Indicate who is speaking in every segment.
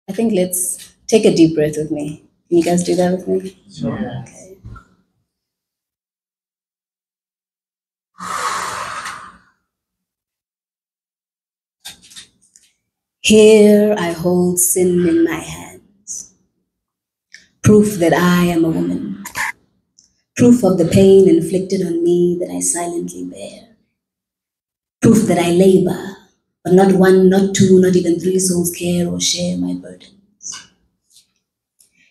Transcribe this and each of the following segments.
Speaker 1: I think let's take a deep breath with me. Can you guys do that with me?
Speaker 2: Sure.
Speaker 1: Okay. Here I hold sin in my hands, proof that I am a woman, proof of the pain inflicted on me that I silently bear, proof that I labor, but not one, not two, not even three souls care or share my burdens.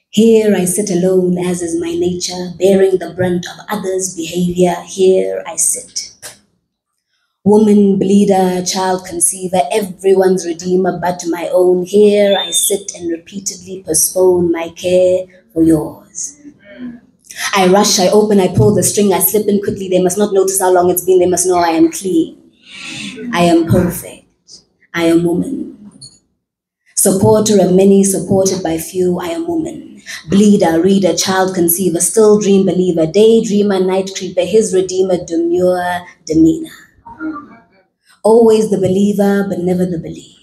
Speaker 1: Here I sit alone, as is my nature, bearing the brunt of others' behavior. Here I sit. Woman, bleeder, child conceiver, everyone's redeemer but my own. Here I sit and repeatedly postpone my care for yours. I rush, I open, I pull the string, I slip in quickly. They must not notice how long it's been. They must know I am clean. I am perfect. I am woman. Supporter of many, supported by few, I am woman. Bleeder, reader, child conceiver, still dream believer, daydreamer, night creeper, his redeemer, demure, demeanor. Always the believer, but never the believed.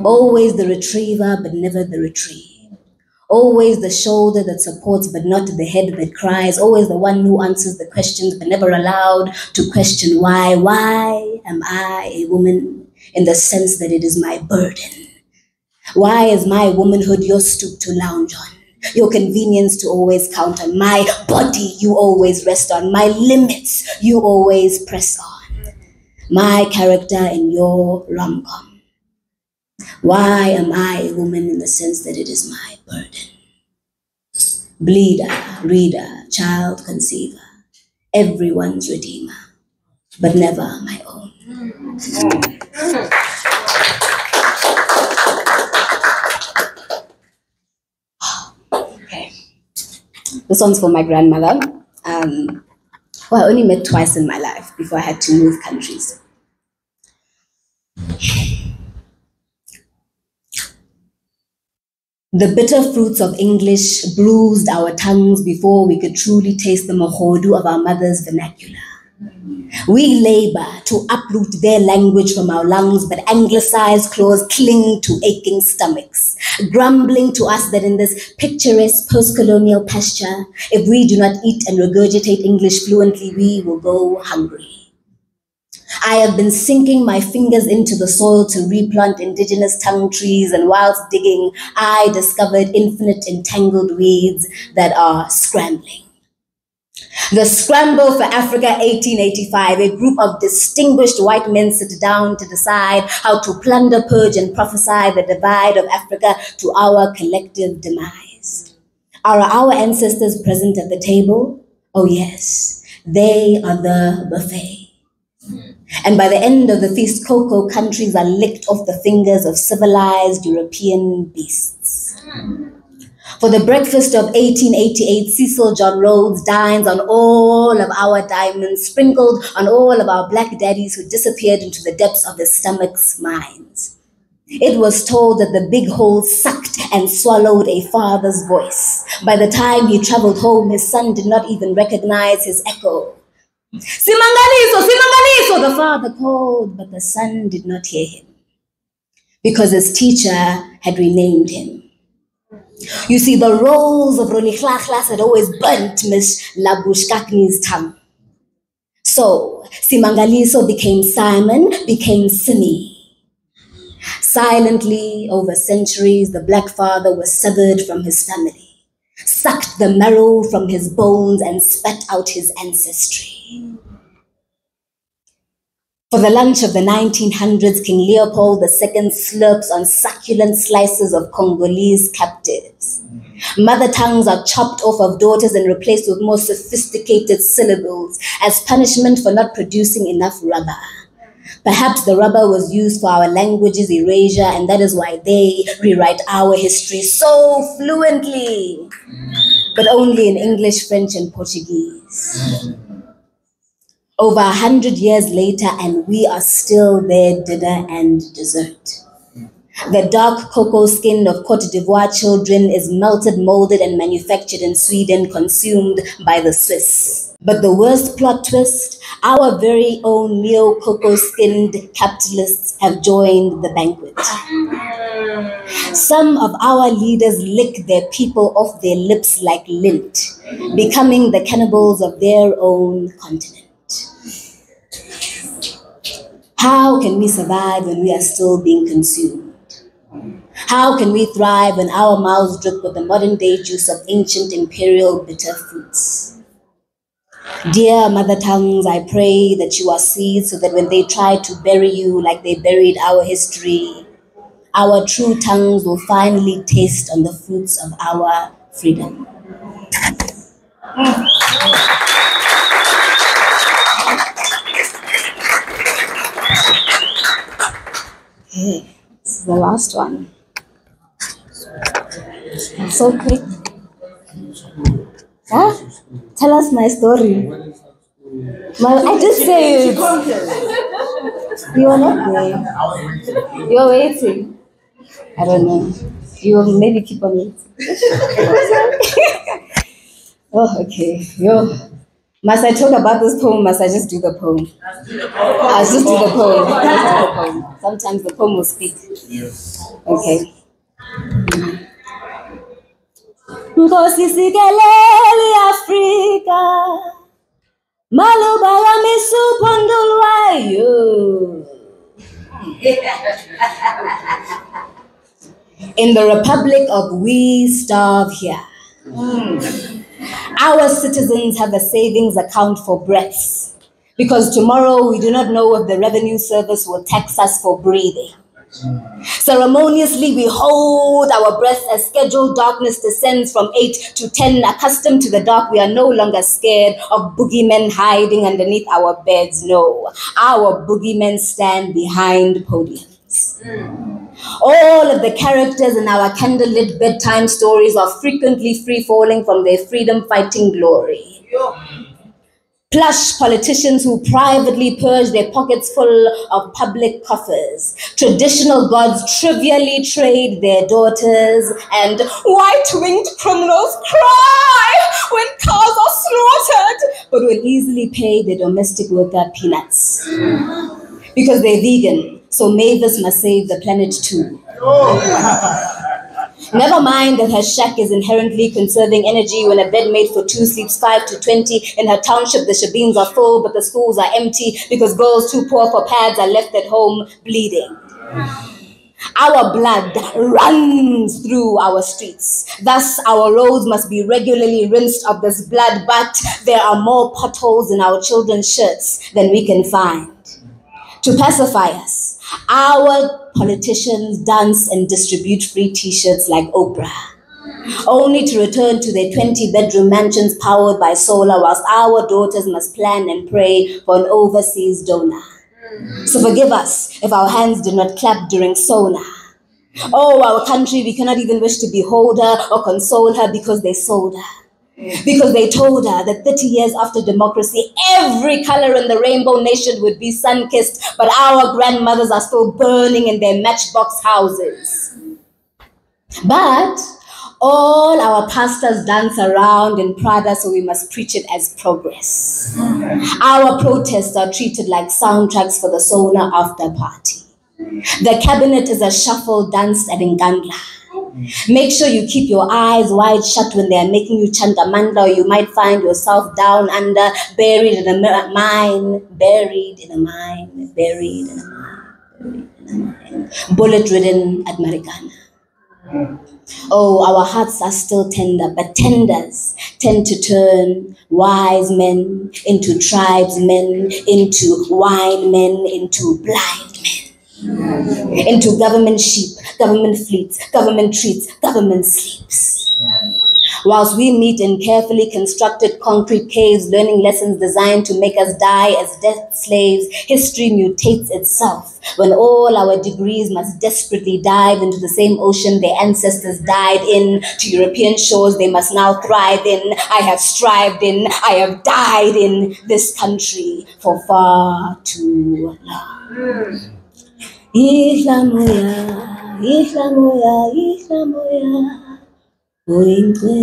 Speaker 1: Always the retriever, but never the retrieved. Always the shoulder that supports, but not the head that cries. Always the one who answers the questions, but never allowed to question why. Why am I a woman in the sense that it is my burden? Why is my womanhood your stoop to lounge on? Your convenience to always count on? My body you always rest on? My limits you always press on? My character in your rom-com? Why am I a woman in the sense that it is my burden? Bleeder, reader, child conceiver, everyone's redeemer, but never my own. Okay. This one's for my grandmother. Who I only met twice in my life before I had to move countries. The bitter fruits of English bruised our tongues before we could truly taste the mahodu of our mother's vernacular. We labor to uproot their language from our lungs, but anglicized claws cling to aching stomachs, grumbling to us that in this picturesque post-colonial pasture, if we do not eat and regurgitate English fluently, we will go hungry. I have been sinking my fingers into the soil to replant indigenous tongue trees, and whilst digging, I discovered infinite entangled weeds that are scrambling. The Scramble for Africa 1885, a group of distinguished white men sit down to decide how to plunder, purge, and prophesy the divide of Africa to our collective demise. Are our ancestors present at the table? Oh yes, they are the buffet. And by the end of the feast, cocoa countries are licked off the fingers of civilized European beasts. For the breakfast of 1888, Cecil John Rhodes dines on all of our diamonds, sprinkled on all of our black daddies who disappeared into the depths of his stomach's mines. It was told that the big hole sucked and swallowed a father's voice. By the time he traveled home, his son did not even recognize his echo. Simangaliso, Simangaliso, the father called, but the son did not hear him because his teacher had renamed him. You see, the rolls of Roniklachlas had always burnt Miss Labushkakni's tongue. So Simangaliso became Simon, became Simi. Silently, over centuries, the black father was severed from his family, sucked the marrow from his bones, and spat out his ancestry. For the lunch of the 1900s, King Leopold II slurps on succulent slices of Congolese captives. Mother tongues are chopped off of daughters and replaced with more sophisticated syllables as punishment for not producing enough rubber. Perhaps the rubber was used for our language's erasure, and that is why they rewrite our history so fluently, but only in English, French, and Portuguese. Over 100 years later, and we are still their dinner and dessert. The dark cocoa skin of Cote d'Ivoire children is melted, molded, and manufactured in Sweden, consumed by the Swiss. But the worst plot twist, our very own neo-cocoa-skinned capitalists have joined the banquet. Some of our leaders lick their people off their lips like lint, becoming the cannibals of their own continent. How can we survive when we are still being consumed? How can we thrive when our mouths drip with the modern-day juice of ancient imperial bitter fruits? Dear mother tongues, I pray that you are seeds so that when they try to bury you like they buried our history, our true tongues will finally taste on the fruits of our freedom. Okay, this is the last one. So quick. Huh? Tell us my story. Well, I just said you're not there. You're waiting. I don't know. You maybe keep on waiting. Oh, okay. Yo. Must I talk about this poem? Must I just do the poem? I'll just do the poem. Just do the poem. Sometimes the poem will speak. Okay. Nkosi sikeleli Afrika Maluba yami supondulwayo. In the Republic of We Starve Here, our citizens have a savings account for breaths, because tomorrow we do not know if the revenue service will tax us for breathing. Ceremoniously, we hold our breath as scheduled darkness descends from 8 to 10. Accustomed to the dark, we are no longer scared of boogeymen hiding underneath our beds. No, our boogeymen stand behind podiums. All of the characters in our candlelit bedtime stories are frequently free-falling from their freedom-fighting glory. Plush politicians who privately purge their pockets full of public coffers. Traditional gods trivially trade their daughters, and white-winged criminals cry when cows are slaughtered, but will easily pay their domestic worker peanuts. Because they're vegan, so Mavis must save the planet too. Never mind that her shack is inherently conserving energy when a bed made for two sleeps 5 to 20. In her township, the shebeens are full, but the schools are empty because girls too poor for pads are left at home bleeding. Our blood runs through our streets. Thus, our roads must be regularly rinsed of this blood, but there are more potholes in our children's shirts than we can find. To pacify us, our politicians dance and distribute free t-shirts like Oprah, only to return to their 20-bedroom mansions powered by solar, whilst our daughters must plan and pray for an overseas donor. So forgive us if our hands did not clap during Sona. Oh, our country, we cannot even wish to behold her or console her because they sold her. Because they told her that 30 years after democracy, every color in the rainbow nation would be sun-kissed, but our grandmothers are still burning in their matchbox houses. But all our pastors dance around in Prada, so we must preach it as progress. Our protests are treated like soundtracks for the Sona after party. The cabinet is a shuffle danced at Ngandla. Make sure you keep your eyes wide shut when they are making you chant Amandla, or you might find yourself down under, buried in a mine, buried in a mine, buried in a mine, buried in a mine, bullet-ridden at Marikana. Oh, our hearts are still tender, but tenders tend to turn wise men into tribesmen, into wine men, into blind men. Into government sheep, government fleets, government treats, government sleeps. Whilst we meet in carefully constructed concrete caves, learning lessons designed to make us die as death slaves, history mutates itself when all our degrees must desperately dive into the same ocean their ancestors died in. To European shores they must now thrive in. I have strived in, I have died in this country for far too long. Isla moya, isla moya, isla moya, oinkwe.